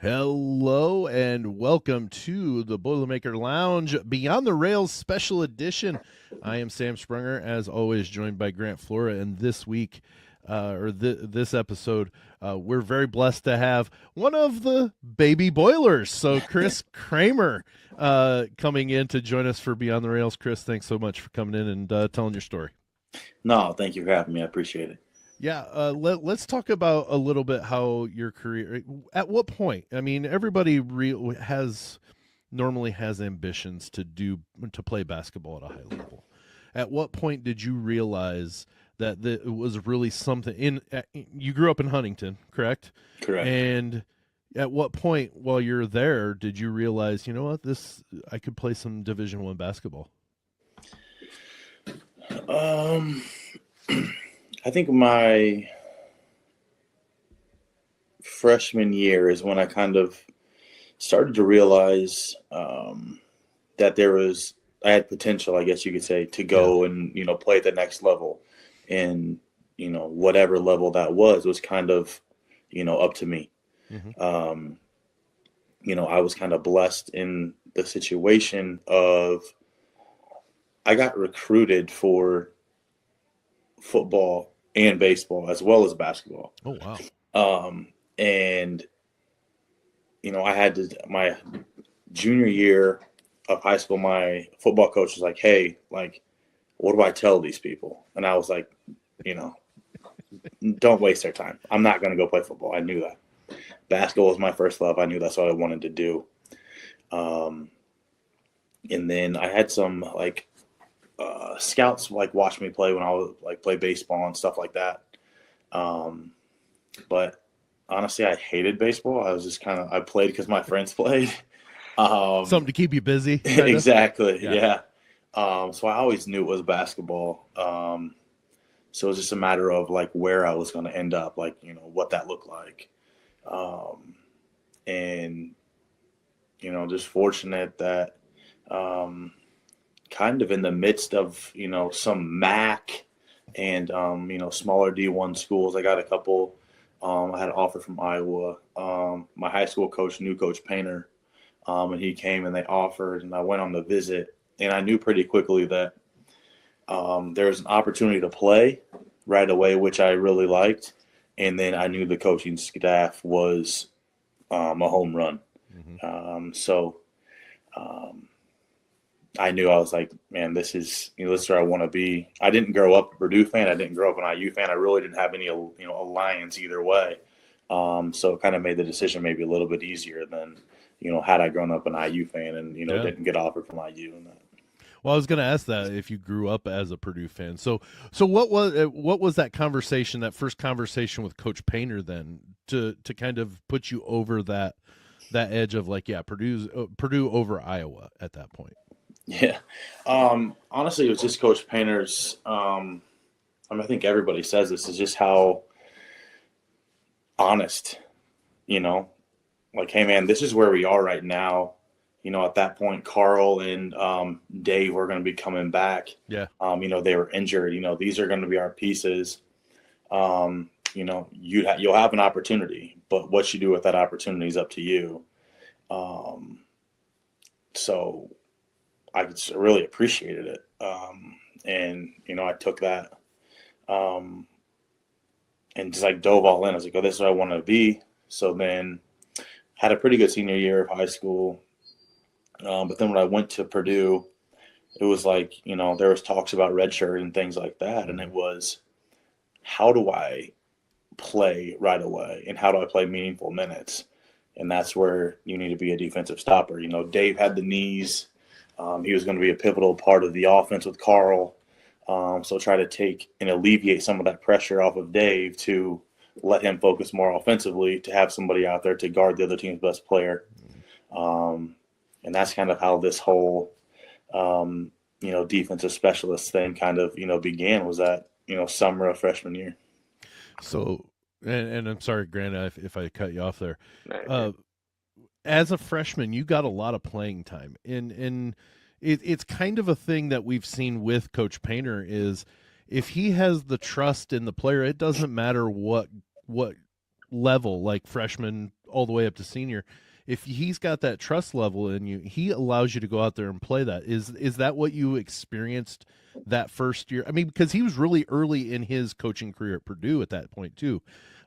Hello and welcome to the Boilermaker Lounge Beyond the Rails Special Edition. I am Sam Sprunger, as always, joined by Grant Flora. And this week, this episode, we're very blessed to have one of the baby boilers. So, Chris Kramer, coming in to join us for Beyond the Rails. Chris, thanks so much for coming in and telling your story. No, thank you for having me. I appreciate it. Yeah, let's talk about a little bit how your career. At what point? I mean, everybody normally has ambitions to play basketball at a high level. At what point did you realize that it was really something? You grew up in Huntington, correct? Correct. And at what point while you're there did you realize, you know what, I could play some Division I basketball? I think my freshman year is when I kind of started to realize that I had potential, I guess you could say, to go and, play at the next level. And, whatever level that was kind of, up to me. Mm-hmm. I was kind of blessed in the situation of I got recruited for football and baseball as well as basketball. Oh, wow. And I had my junior year of high school, my football coach was like, "Hey, like, what do I tell these people?" And I was like, don't waste their time. I'm not going to go play football. I knew that. Basketball was my first love. I knew that's what I wanted to do. And then I had some scouts watch me play when I was play baseball and stuff like that. But honestly, I hated baseball. I was just I played because my friends played. Something to keep you busy. Exactly. Yeah. So I always knew it was basketball. So it was just a matter of where I was going to end up, what that looked like. And, just fortunate that, kind of in the midst of, some MAC and, smaller D1 schools. I got a couple. I had an offer from Iowa. My high school coach knew Coach Painter, and he came and they offered, and I went on the visit. And I knew pretty quickly that there was an opportunity to play right away, which I really liked. And then I knew the coaching staff was a home run. Mm-hmm. I knew, I was like, man, this is where I want to be. I didn't grow up a Purdue fan. I didn't grow up an IU fan. I really didn't have any, alliance either way. So it kind of made the decision maybe a little bit easier than, had I grown up an IU fan and, didn't get offered from IU and that. Well, I was going to ask that if you grew up as a Purdue fan. So what was that conversation, that first conversation with Coach Painter then to kind of put you over that edge of Purdue over Iowa at that point? Yeah. Honestly, it was just Coach Painter's, I think everybody says this, is just how honest, hey man, this is where we are right now. At that point, Carl and Dave were going to be coming back. Yeah. They were injured. These are going to be our pieces. You'll have an opportunity, but what you do with that opportunity is up to you. So I really appreciated it. And I took that and just dove all in. I was like, oh, this is what I want to be. So then had a pretty good senior year of high school. But then when I went to Purdue, it was there was talks about redshirt and things like that. And it was, how do I play right away? And how do I play meaningful minutes? And that's where you need to be a defensive stopper. Dave had the knees. He was going to be a pivotal part of the offense with Carl. So try to take and alleviate some of that pressure off of Dave to let him focus more offensively, to have somebody out there to guard the other team's best player. And that's kind of how this whole, defensive specialist thing kind of, began, was that, summer of freshman year. So, and I'm sorry, Grant, if I cut you off there. As a freshman, you got a lot of playing time. And it's kind of a thing that we've seen with Coach Painter is if he has the trust in the player, it doesn't matter what level, like freshman all the way up to senior. If he's got that trust level in you, he allows you to go out there and play that. Is that what you experienced that first year? I mean, because he was really early in his coaching career at Purdue at that point too.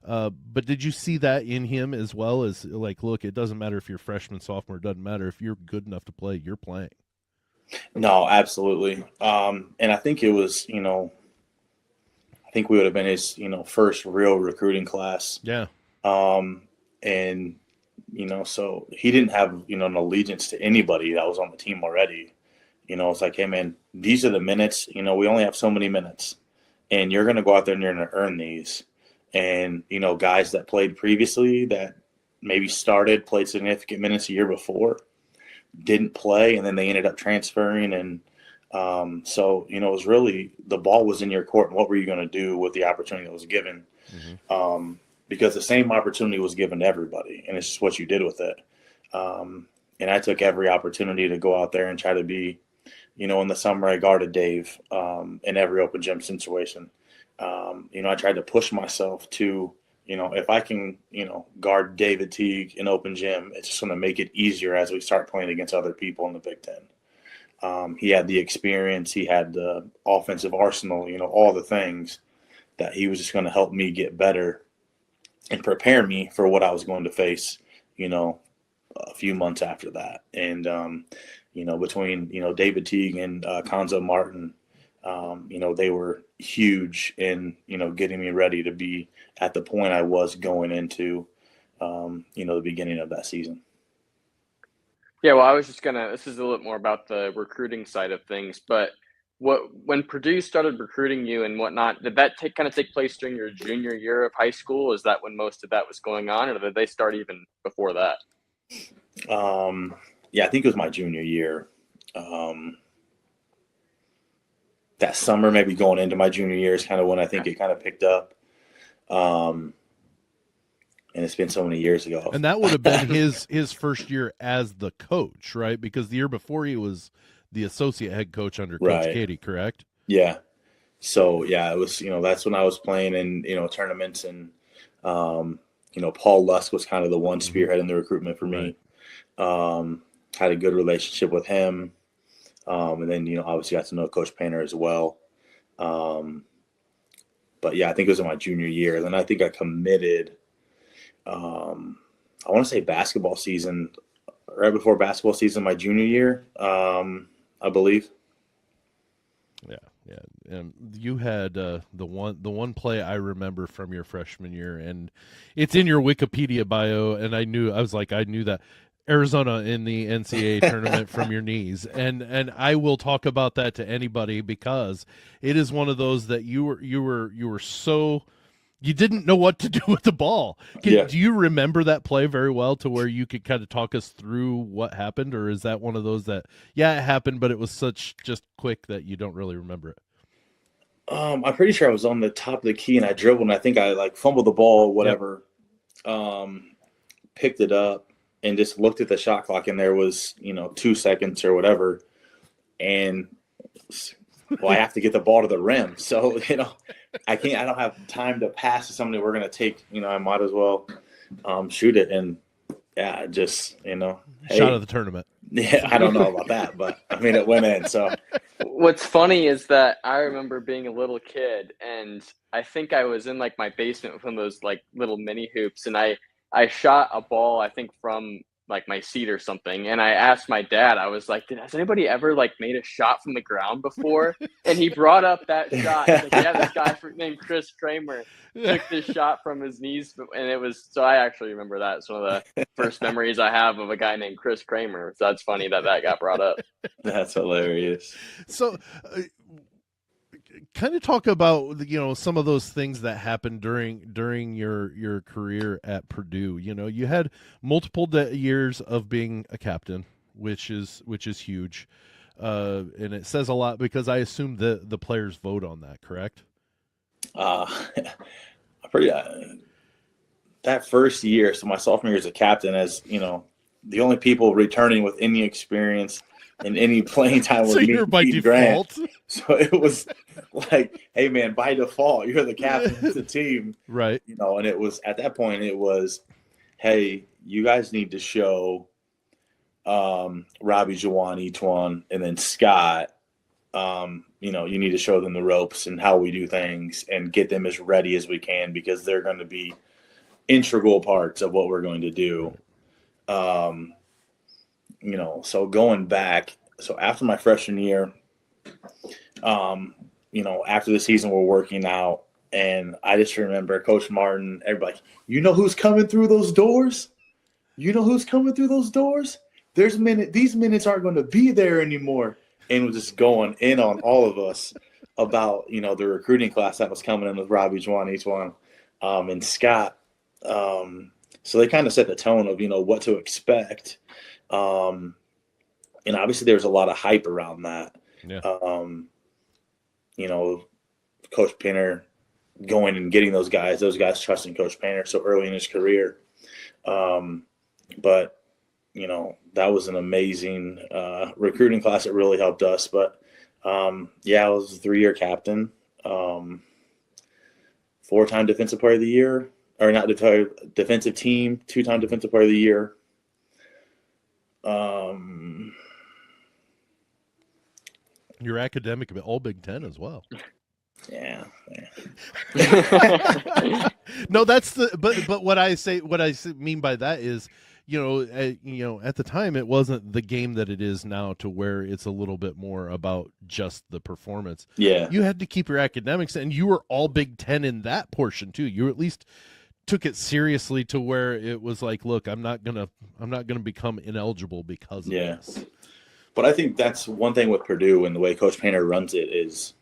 But did you see that in him as well as like, look, it doesn't matter if you're freshman, sophomore, it doesn't matter if you're good enough to play, you're playing. No, absolutely. And I think it was, I think we would have been his, first real recruiting class. Yeah. And, so he didn't have, an allegiance to anybody that was on the team already. It's like, hey, man, these are the minutes. We only have so many minutes. And you're going to go out there and you're going to earn these. And, guys that played previously that maybe played significant minutes a year before, didn't play, and then they ended up transferring. And so, it was really the ball was in your court. And what were you going to do with the opportunity that was given? Mm-hmm. Because the same opportunity was given to everybody, and it's just what you did with it. And I took every opportunity to go out there and try to be, in the summer I guarded Dave in every open gym situation. I tried to push myself to, if I can, guard David Teague in open gym, it's just going to make it easier as we start playing against other people in the Big Ten. He had the experience, he had the offensive arsenal, all the things that he was just going to help me get better and prepare me for what I was going to face, a few months after that. And, between, David Teague and Konzo Martin, they were huge in, getting me ready to be at the point I was going into, the beginning of that season. Yeah, well, I was just this is a little bit more about the recruiting side of things, but when Purdue started recruiting you and whatnot, did that take place during your junior year of high school? Is that when most of that was going on, or did they start even before that? Yeah, I think it was my junior year. That summer, maybe going into my junior year, is kind of when I think it kind of picked up. And it's been so many years ago. And that would have been his first year as the coach, right? Because the year before he was the associate head coach under Coach Katie, correct? Yeah. So, yeah, it was, that's when I was playing in, tournaments, and, Paul Lusk was kind of the one spearheading the recruitment for me. Had a good relationship with him. And then, obviously got to know Coach Painter as well. But, yeah, I think it was in my junior year. And then I think I committed, I want to say basketball season, right before basketball season, my junior year, I believe. Yeah. And you had the one play I remember from your freshman year, and it's in your Wikipedia bio, and I knew that Arizona in the NCAA tournament from your knees, and I will talk about that to anybody because it is one of those that you were so. You didn't know what to do with the ball. Do you remember that play very well to where you could kind of talk us through what happened? Or is that one of those that, yeah, it happened, but it was such just quick that you don't really remember it? I'm pretty sure I was on the top of the key and I dribbled, and I think I fumbled the ball or whatever, picked it up and just looked at the shot clock, and there was, 2 seconds or whatever. And I have to get the ball to the rim. So, I don't have time to pass to somebody we're going to take, I might as well shoot it. And yeah, just, hey, shot of the tournament. Yeah. I don't know about that, but it went in. So what's funny is that I remember being a little kid, and I think I was in my basement with one of those little mini hoops. And I shot a ball, I think from my seat or something. And I asked my dad, I was like, has anybody ever made a shot from the ground before? And he brought up that shot. He's like, yeah, this guy named Chris Kramer took this shot from his knees. And it was, so I actually remember that. It's one of the first memories I have of a guy named Chris Kramer. So that's funny that got brought up. That's hilarious. So, kind of talk about some of those things that happened during your career at Purdue. You had multiple years of being a captain, which is huge, and it says a lot because I assume the players vote on that, correct? That first year, so my sophomore year as a captain, as the only people returning with any experience and any playing time was me by Pete default. Grant. So it was hey man, by default, you're the captain of the team, right? And it was at that point, it was, hey, you guys need to show Robbie, Jawan, Etwan, and then Scott, you need to show them the ropes and how we do things and get them as ready as we can because they're going to be integral parts of what we're going to do. So going back, so after my freshman year, after the season we're working out, and I just remember Coach Martin, everybody, you know who's coming through those doors? You know who's coming through those doors? These minutes aren't going to be there anymore. And was just going in on all of us about, the recruiting class that was coming in with Robbie, Juan, Etwan, and Scott. So they kind of set the tone of, what to expect. And obviously there's a lot of hype around that. Yeah. Coach Painter going and getting those guys trusting Coach Painter so early in his career. But that was an amazing recruiting class. It really helped us. But, I was a 3-year captain, 4-time defensive player of the year, or not defensive team, 2-time defensive player of the year. You're academic, but all Big Ten as well. Yeah. No, that's but what I mean by that is, at the time it wasn't the game that it is now to where it's a little bit more about just the performance. Yeah. You had to keep your academics, and you were all Big Ten in that portion too. You at least took it seriously to where it was like, look, I'm not gonna become ineligible because of this. But I think that's one thing with Purdue and the way Coach Painter runs it is,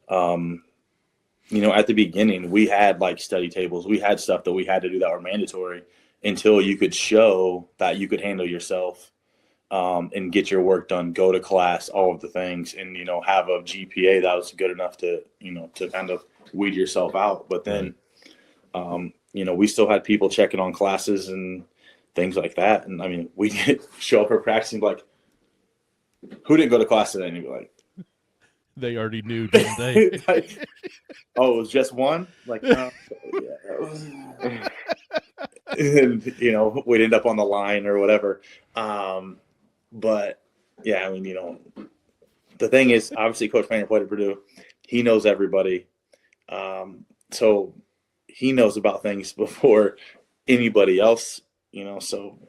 at the beginning we had like study tables, we had stuff that we had to do that were mandatory until you could show that you could handle yourself and get your work done, go to class, all of the things, and have a GPA that was good enough to to kind of weed yourself out. But then we still had people checking on classes and things like that. And I mean, we did show up for practice and be like, who didn't go to class today? And you'd be like, they already knew, didn't they? it was just one? Like, yeah. And, we'd end up on the line or whatever. But, yeah, I mean, the thing is, obviously, Coach Painter played at Purdue. He knows everybody. So he knows about things before anybody else, so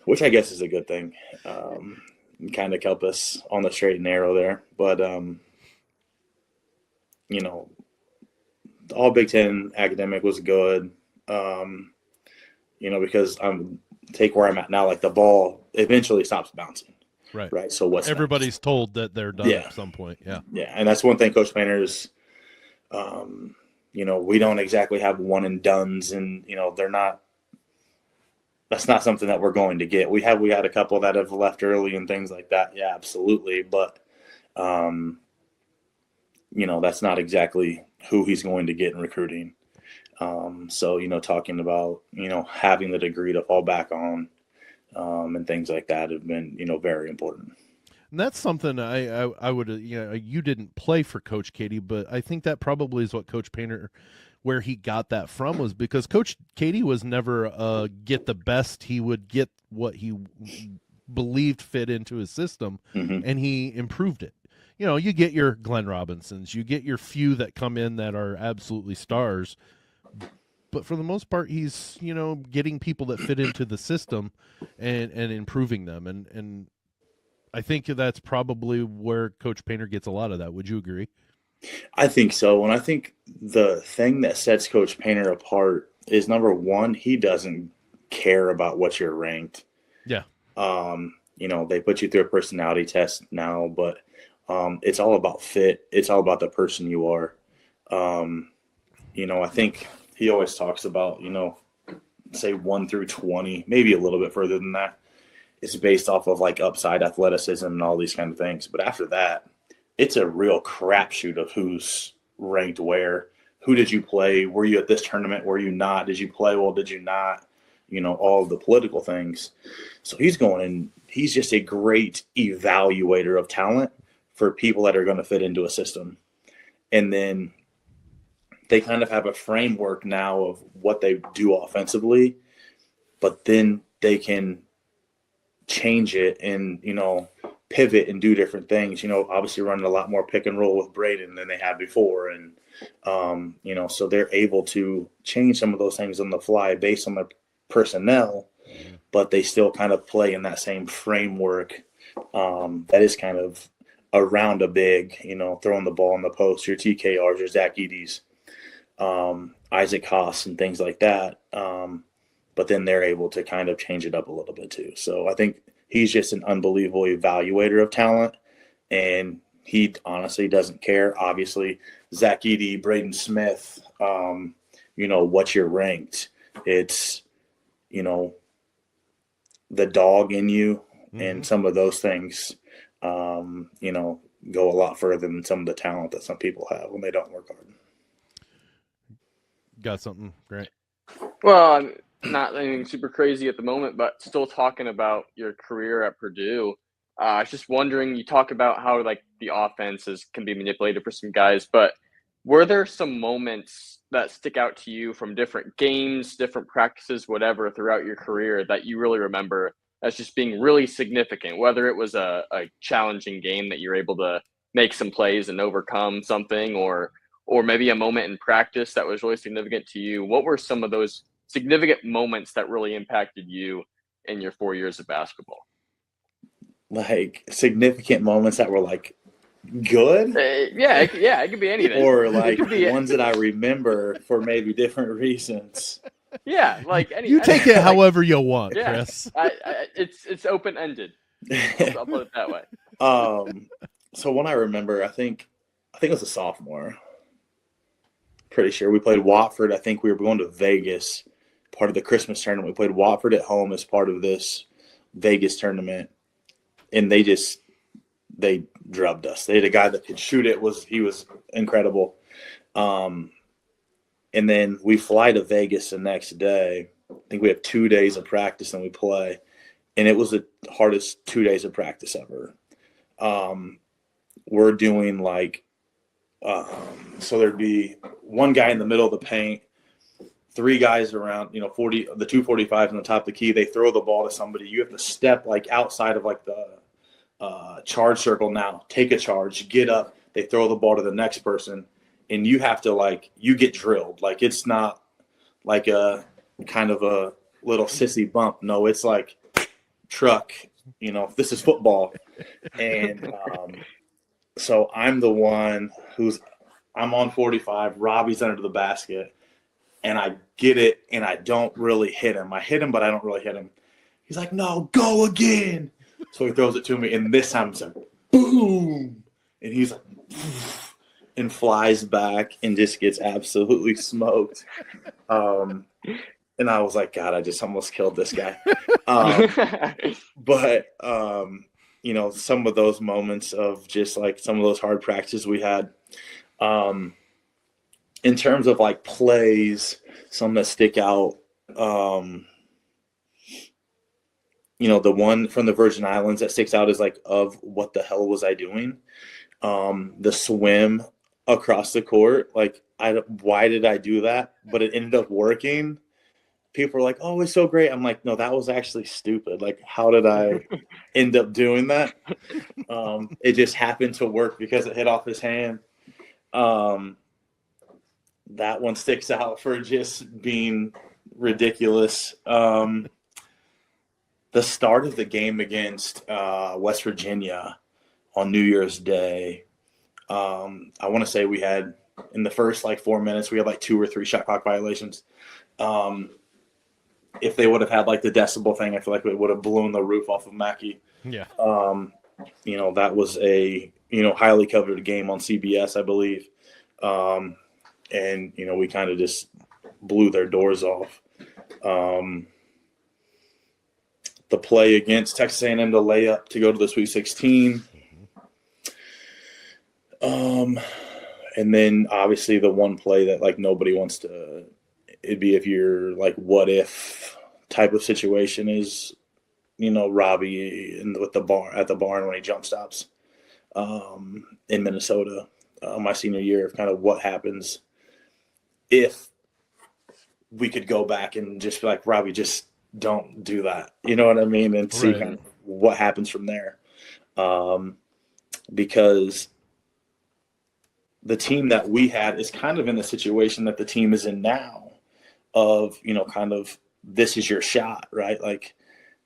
which I guess is a good thing. Kind of kept us on the straight and narrow there. But, all Big Ten academic was good, because take where I'm at now, like the ball eventually stops bouncing. Right. So what's everybody's next? Told that they're done at some point. Yeah. Yeah. And that's one thing Coach Painter's, we don't exactly have one and dones, and, that's not something that we're going to get. We had a couple that have left early and things like that. Yeah, absolutely. But, that's not exactly who he's going to get in recruiting. So, talking about, having the degree to fall back on and things like that have been, very important. And that's something I would, you didn't play for Coach Katie, but I think that probably is what Coach Painter, where he got that from, was because Coach Katie was never get the best. He would get what he believed fit into his system, and he improved it. You get your Glenn Robinsons, you get your few that come in that are absolutely stars, but for the most part, he's, getting people that fit into the system and improving them. And I think that's probably where Coach Painter gets a lot of that. Would you agree? I think so. And I think the thing that sets Coach Painter apart is, number one, he doesn't care about what you're ranked. Yeah. They put you through a personality test now, but it's all about fit. It's all about the person you are. I think he always talks about, say 1 through 20, maybe a little bit further than that. It's based off of like upside athleticism and all these kind of things. But after that, it's a real crapshoot of who's ranked where. Who did you play? Were you at this tournament? Were you not? Did you play well? Did you not? All of the political things. So he's going in. He's just a great evaluator of talent for people that are going to fit into a system. And then they kind of have a framework now of what they do offensively, but then they can change it and, pivot and do different things, obviously running a lot more pick and roll with Braden than they had before. And, so they're able to change some of those things on the fly based on the personnel, but they still kind of play in that same framework that is kind of around a big, throwing the ball in the post, your TKRs, your Zach Edey's, Isaac Haas and things like that. But then they're able to kind of change it up a little bit too. So I think he's just an unbelievable evaluator of talent, and he honestly doesn't care. Obviously, Zach Edey, Braden Smith, what you're ranked. It's, the dog in you and some of those things, go a lot further than some of the talent that some people have when they don't work hard. Got something, Grant? Well, I'm not anything super crazy at the moment, but still talking about your career at Purdue. I was just wondering, you talk about how like the offenses can be manipulated for some guys, but were there some moments that stick out to you from different games, different practices, whatever, throughout your career that you really remember as just being really significant, whether it was a challenging game that you're able to make some plays and overcome something, or maybe a moment in practice that was really significant to you? What were some of those significant moments that really impacted you in your 4 years of basketball? Like significant moments that were like good? Yeah, it could be anything. Or like ones that I remember for maybe different reasons. Yeah, like you take it however you want, yeah, Chris. It's open ended. I'll put it that way. So one I remember, I think it was a sophomore. Pretty sure we played Watford. I think we were going to Vegas, part of the Christmas tournament. We played Watford at home as part of this Vegas tournament, and they drubbed us. They had a guy that could shoot it. He was incredible. And then we fly to Vegas the next day. I think we have 2 days of practice and we play. And it was the hardest 2 days of practice ever. We're doing like, so there'd be one guy in the middle of the paint, 3 guys around, 40, the 245s on the top of the key. They throw the ball to somebody. You have to step like outside of like the charge circle now, take a charge, get up. They throw the ball to the next person. And you have to you get drilled. Like it's not like a kind of a little sissy bump. No, it's like truck, this is football. And so I'm the one I'm on 45. Robbie's under the basket. And I get it and I don't really hit him. I hit him, but I don't really hit him. He's like, no, go again. So he throws it to me. And this time it's like, boom. And he's like, and flies back and just gets absolutely smoked. And I was like, God, I just almost killed this guy. But, some of those moments of just like some of those hard practices we had, in terms of like plays, some that stick out, the one from the Virgin Islands that sticks out is like, of what the hell was I doing? The swim across the court, like why did I do that? But it ended up working. People were like, oh, it's so great. I'm like, no, that was actually stupid. Like, how did I end up doing that? It just happened to work because it hit off his hand. That one sticks out for just being ridiculous. The start of the game against West Virginia on New Year's Day, I want to say we had, in the first 4 minutes, we had 2 or 3 shot clock violations. If they would have had the decibel thing, I feel like it would have blown the roof off of Mackey. Yeah. That was a, highly covered game on CBS, I believe. And, we kind of just blew their doors off. The play against Texas A&M, the layup to go to the Sweet 16. And then obviously the one play that nobody wants to, it'd be if you're what if type of situation is, Robbie at the barn when he jump stops, in Minnesota, my senior year, of kind of what happens if we could go back and just be like, Robbie, just don't do that. You know what I mean? And see kind of what happens from there. Because the team that we had is kind of in the situation that the team is in now of, you know, kind of this is your shot, right? Like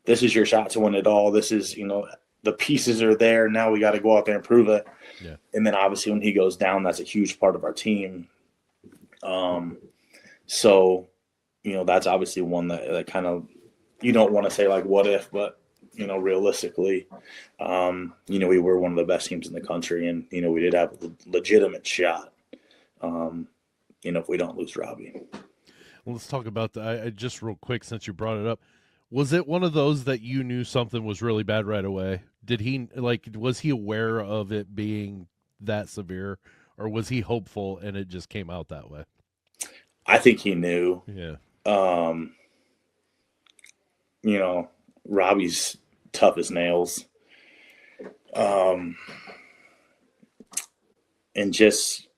this is your shot to win it all. This is, you know, the pieces are there. Now we got to go out there and prove it. Yeah. And then obviously when he goes down, that's a huge part of our team. So, you know, that's obviously one that kind of, you don't want to say like what if, but, you know, realistically, you know, we were one of the best teams in the country, and, you know, we did have a legitimate shot, you know, if we don't lose Robbie. Well, let's talk about I just real quick, since you brought it up. Was it one of those that you knew something was really bad right away? Did he, like, was he aware of it being that severe, or was he hopeful and it just came out that way? I think he knew. Yeah. You know, Robbie's tough as nails. And just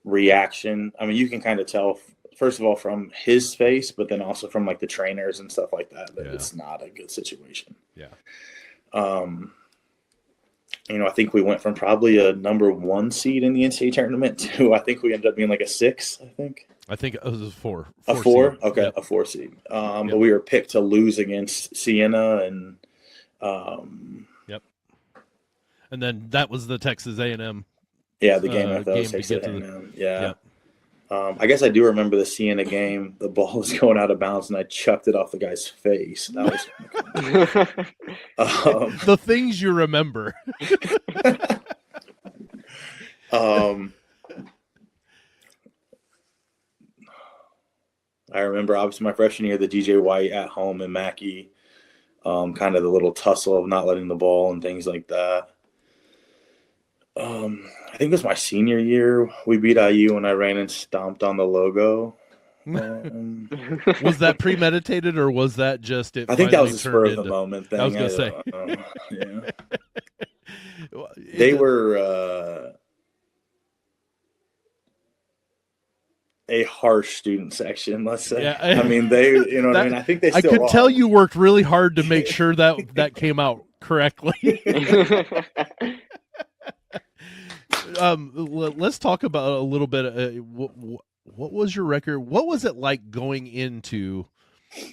reaction. I mean, you can kind of tell, first of all, from his face, but then also from like the trainers and stuff like that, it's not a good situation. Yeah. You know, I think we went from probably a number 1 seed in the NCAA tournament to, I think we ended up being like a 6, I think it was a 4. A 4? Seed. Okay, yep. A 4 seed. But we were picked to lose against Siena and yep. And then that was the Texas A&M. Yeah, the game I thought was Texas A&M. Yeah. I guess I do remember the Siena game. The ball was going out of bounds, and I chucked it off the guy's face. That was the things you remember. I remember, obviously, my freshman year, the DJ White at home in Mackey, kind of the little tussle of not letting the ball and things like that. I think it was my senior year. We beat IU and I ran and stomped on the logo. Was that premeditated, or was that just it? I think that was a spur of the moment thing. I was going to say. Yeah. They were a harsh student section, let's say. Yeah, I mean, they, you know what I mean? I think they still could tell you worked really hard to make sure that came out correctly. Let's talk about a little bit. What was your record? What was it like going into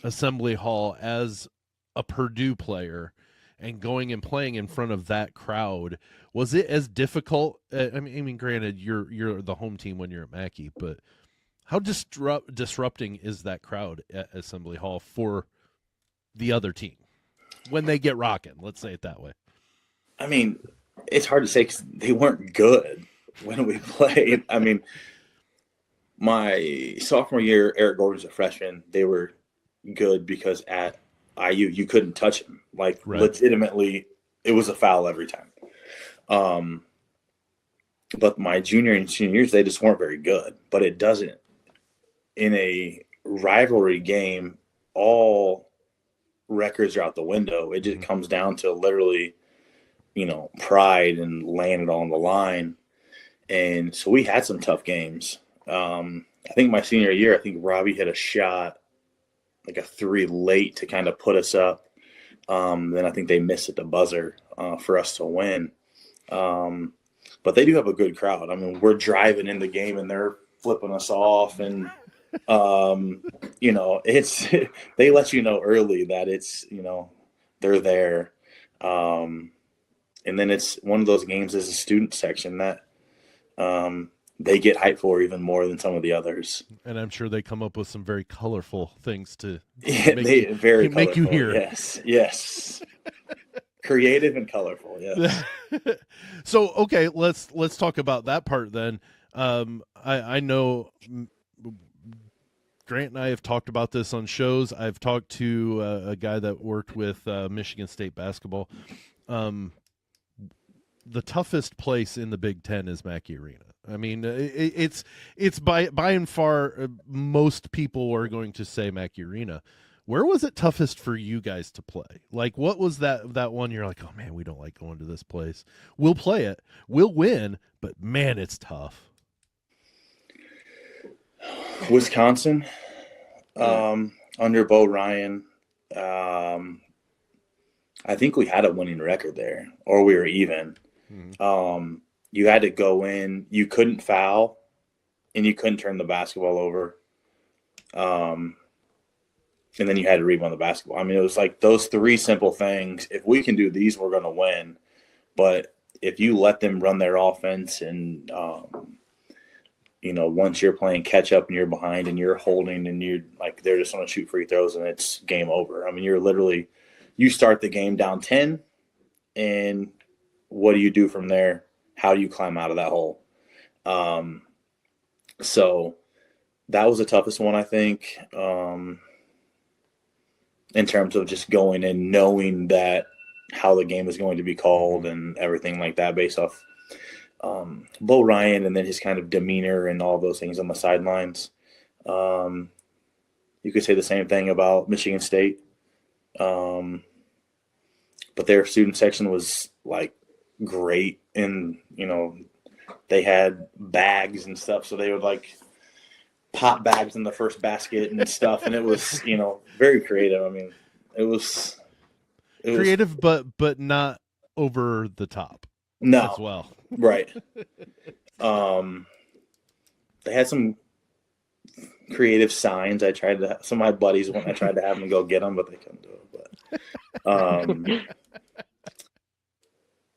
Assembly Hall as a Purdue player and going and playing in front of that crowd? Was it as difficult? I mean, granted, you're the home team when you're at Mackey, but how disrupting is that crowd at Assembly Hall for the other team when they get rocking? Let's say it that way. I mean, it's hard to say because they weren't good when we played. I mean, my sophomore year, Eric Gordon was a freshman. They were good because at IU, you couldn't touch him. Like, legitimately, it was a foul every time. But my junior and senior years, they just weren't very good. But it doesn't. In a rivalry game, all records are out the window. It just comes down to literally, you know, pride and laying it all on the line. And so we had some tough games. I think my senior year, I think Robbie hit a shot, like a 3 late to kind of put us up. Then I think they missed at the buzzer for us to win. But they do have a good crowd. I mean, we're driving in the game and they're flipping us off. And, you know, it's they let you know early that it's, you know, they're there. And then it's one of those games as a student section that they get hyped for even more than some of the others. And I'm sure they come up with some very colorful things to make you hear. Yes. Creative and colorful, yes. So, okay, let's talk about that part then. I know Grant and I have talked about this on shows. I've talked to a guy that worked with Michigan State basketball. The toughest place in the Big Ten is Mackey Arena. I mean, it's by and far most people are going to say Mackey Arena. Where was it toughest for you guys to play? Like, what was that one you're like, oh man, we don't like going to this place. We'll play it, we'll win, but man, it's tough. Wisconsin, under Bo Ryan. I think we had a winning record there, or we were even. Mhm. You had to go in. You couldn't foul, and you couldn't turn the basketball over. And then you had to rebound the basketball. I mean, it was like those three simple things. If we can do these, we're going to win. But if you let them run their offense and, once you're playing catch up and you're behind and you're holding and you're like, they're just going to shoot free throws and it's game over. I mean, you start the game down 10, and what do you do from there? How do you climb out of that hole? So that was the toughest one, I think, in terms of just going and knowing that how the game is going to be called and everything like that based off Bo Ryan and then his kind of demeanor and all those things on the sidelines. You could say the same thing about Michigan State. But their student section was like great, and they had bags and stuff, so they would like pop bags in the first basket and stuff, and it was very creative. I mean, it was Creative, but not over the top. No, as well. Right. They had some creative signs. Some of my buddies when I tried to have them go get them, but they couldn't do it.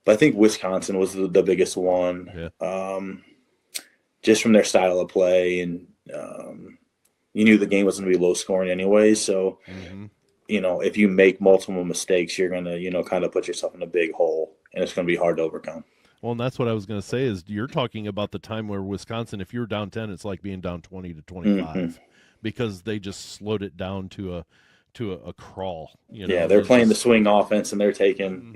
But I think Wisconsin was the biggest one. Yeah. Just from their style of play, and you knew the game was going to be low scoring anyway. So, if you make multiple mistakes, you're going to, kind of put yourself in a big hole, and it's going to be hard to overcome. Well, and that's what I was going to say is you're talking about the time where Wisconsin, if you're down 10, it's like being down 20 to 25 because they just slowed it down to a crawl. Yeah, they're playing the swing offense, and they're taking,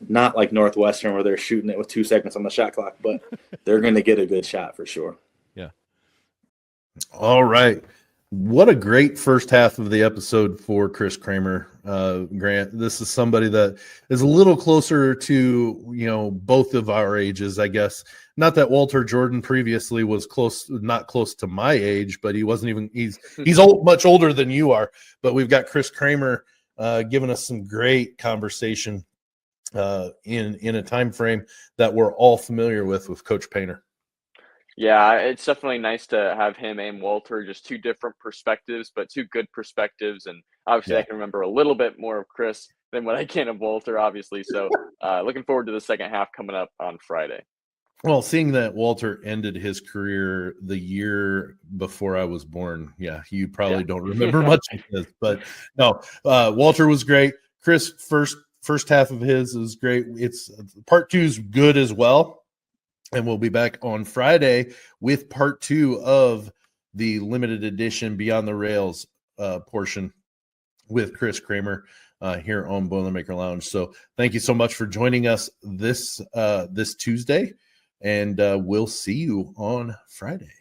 not like Northwestern where they're shooting it with 2 seconds on the shot clock, but they're going to get a good shot for sure. Yeah. All right. What a great first half of the episode for Chris Kramer. Grant, this is somebody that is a little closer to, both of our ages, I guess. Not that Walter Jordan previously was not close to my age, but he wasn't even, he's much older than you are. But we've got Chris Kramer giving us some great conversation in a time frame that we're all familiar with Coach Painter. Yeah, it's definitely nice to have him and Walter, just two different perspectives, but two good perspectives. And obviously I can remember a little bit more of Chris than what I can of Walter, obviously. So looking forward to the second half coming up on Friday. Well, seeing that Walter ended his career the year before I was born, you probably don't remember much of this. But no, Walter was great. Chris, first half of his is great. It's part 2 is good as well. And we'll be back on Friday with part 2 of the limited edition Beyond the Rails portion with Chris Kramer here on Boilermaker Lounge. So thank you so much for joining us this Tuesday, and we'll see you on Friday.